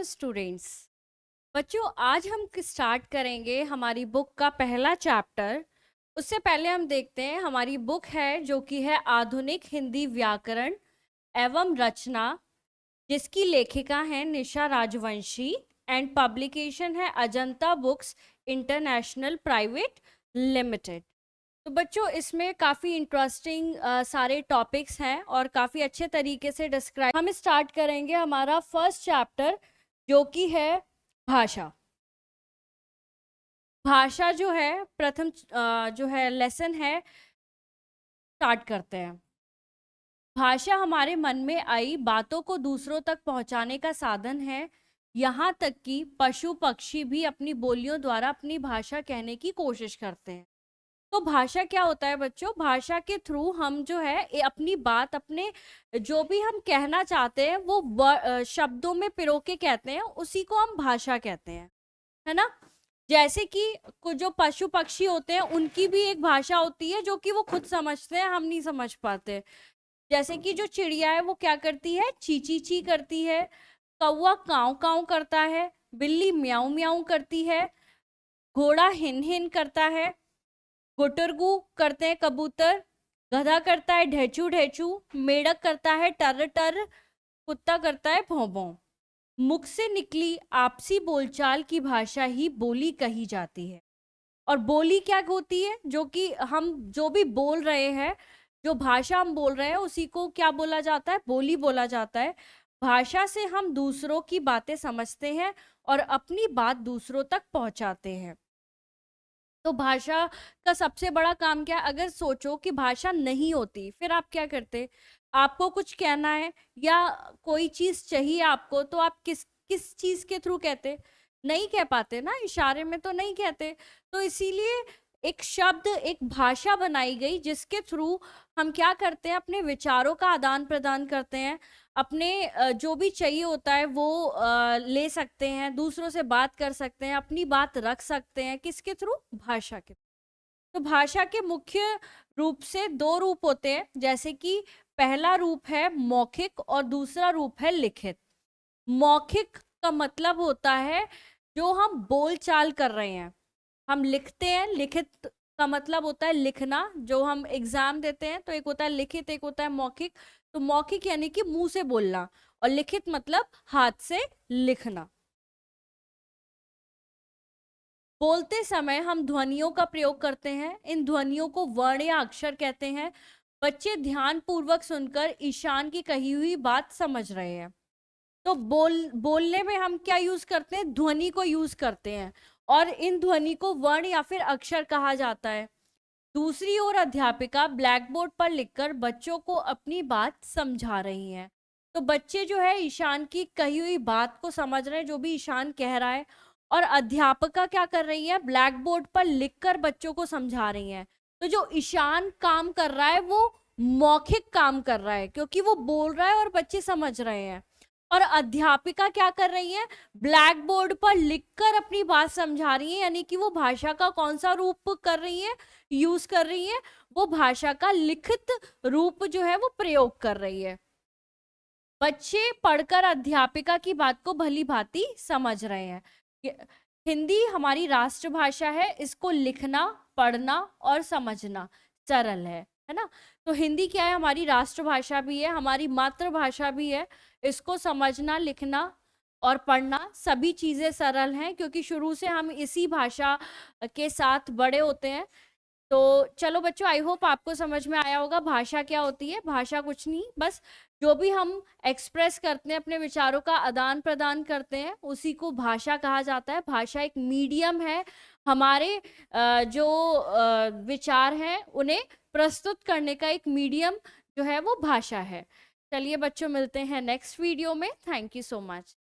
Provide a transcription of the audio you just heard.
Hello students. बच्चों, आज हम स्टार्ट करेंगे हमारी बुक का पहला चैप्टर। उससे पहले हम देखते हैं हमारी बुक है जो कि है आधुनिक हिंदी व्याकरण एवं रचना, जिसकी लेखिका है निशा राजवंशी एंड पब्लिकेशन है Ajanta books international private limited. तो बच्चों, इसमें काफ़ी इंटरेस्टिंग सारे टॉपिक्स हैं और काफ़ी अच्छे तरीके से डिस्क्राइब। हम स्टार्ट करेंगे हमारा फर्स्ट चैप्टर जो कि है भाषा। भाषा जो है प्रथम जो है लेसन है, स्टार्ट करते हैं। भाषा हमारे मन में आई बातों को दूसरों तक पहुंचाने का साधन है। यहाँ तक कि पशु पक्षी भी अपनी बोलियों द्वारा अपनी भाषा कहने की कोशिश करते हैं। तो भाषा क्या होता है बच्चों? भाषा के थ्रू हम जो है अपनी बात, अपने जो भी हम कहना चाहते हैं वो शब्दों में पिरो के कहते हैं, उसी को हम भाषा कहते हैं, है ना। जैसे कि कुछ जो पशु पक्षी होते हैं उनकी भी एक भाषा होती है जो कि वो खुद समझते हैं, हम नहीं समझ पाते। जैसे कि जो चिड़िया है वो क्या करती है, ची ची ची करती है, कौवा काव काव करता है, बिल्ली म्याऊ म्याऊ करती है, घोड़ा हिन हिन करता है, गुटरगू करते हैं कबूतर, गधा करता है ढेचू ढेचू, मेढक करता है टर टर, कुत्ता करता है भौं भौं। मुख से निकली आपसी बोलचाल की भाषा ही बोली कही जाती है। और बोली क्या होती है? जो कि हम जो भी बोल रहे हैं, जो भाषा हम बोल रहे हैं उसी को क्या बोला जाता है? बोली बोला जाता है। भाषा से हम दूसरों की बातें समझते हैं और अपनी बात दूसरों तक पहुंचाते हैं। तो भाषा का सबसे बड़ा काम क्या है? अगर सोचो कि भाषा नहीं होती, फिर आप क्या करते? आपको कुछ कहना है या कोई चीज चाहिए आपको, तो आप किस किस चीज के थ्रू कहते? नहीं कह पाते ना, इशारे में तो नहीं कहते। तो इसीलिए एक शब्द, एक भाषा बनाई गई जिसके थ्रू हम क्या करते हैं? अपने विचारों का आदान प्रदान करते हैं, अपने जो भी चाहिए होता है वो ले सकते हैं, दूसरों से बात कर सकते हैं, अपनी बात रख सकते हैं। किसके थ्रू? भाषा के। तो भाषा के मुख्य रूप से दो रूप होते हैं, जैसे कि पहला रूप है मौखिक और दूसरा रूप है लिखित। मौखिक का मतलब होता है जो हम बोल चाल कर रहे हैं, हम लिखते हैं। लिखित का मतलब होता है लिखना, जो हम एग्जाम देते हैं। तो एक होता है लिखित, एक होता है मौखिक। तो मौखिक यानी कि मुंह से बोलना, और लिखित मतलब हाथ से लिखना। बोलते समय हम ध्वनियों का प्रयोग करते हैं। इन ध्वनियों को वर्ण या अक्षर कहते हैं। बच्चे ध्यान पूर्वक सुनकर ईशान की कही हुई बात समझ रहे हैं। तो बोलने में हम क्या यूज करते हैं? ध्वनि को यूज करते हैं, और इन ध्वनि को वर्ण या फिर अक्षर कहा जाता है। दूसरी ओर अध्यापिका ब्लैक बोर्ड पर लिखकर बच्चों को अपनी बात समझा रही हैं। तो बच्चे जो है ईशान की कही हुई बात को समझ रहे हैं, जो भी ईशान कह रहा है। और अध्यापिका क्या कर रही है? ब्लैक बोर्ड पर लिखकर बच्चों को समझा रही हैं। तो जो ईशान काम कर रहा है वो मौखिक काम कर रहा है, क्योंकि वो बोल रहा है और बच्चे समझ रहे हैं। और अध्यापिका क्या कर रही है? ब्लैक बोर्ड पर लिखकर अपनी बात समझा रही है, यानी कि वो भाषा का कौन सा रूप कर रही है? यूज कर रही है। वो भाषा का लिखित रूप जो है वो प्रयोग कर रही है। बच्चे पढ़कर अध्यापिका की बात को भली भांति समझ रहे हैं। हिंदी हमारी राष्ट्रभाषा है, इसको लिखना, पढ़ना और समझना सरल है ना। तो हिंदी क्या है? हमारी राष्ट्रभाषा भी है, हमारी मातृभाषा भी है। इसको समझना, लिखना और पढ़ना सभी चीजें सरल हैं, क्योंकि शुरू से हम इसी भाषा के साथ बड़े होते हैं। तो चलो बच्चों, आई होप आपको समझ में आया होगा भाषा क्या होती है। भाषा कुछ नहीं, बस जो भी हम एक्सप्रेस करते हैं, अपने विचारों का आदान प्रदान करते हैं, उसी को भाषा कहा जाता है। भाषा एक मीडियम है, हमारे जो विचार हैं उन्हें प्रस्तुत करने का एक मीडियम जो है वो भाषा है। चलिए बच्चों, मिलते हैं नेक्स्ट वीडियो में। Thank you so much.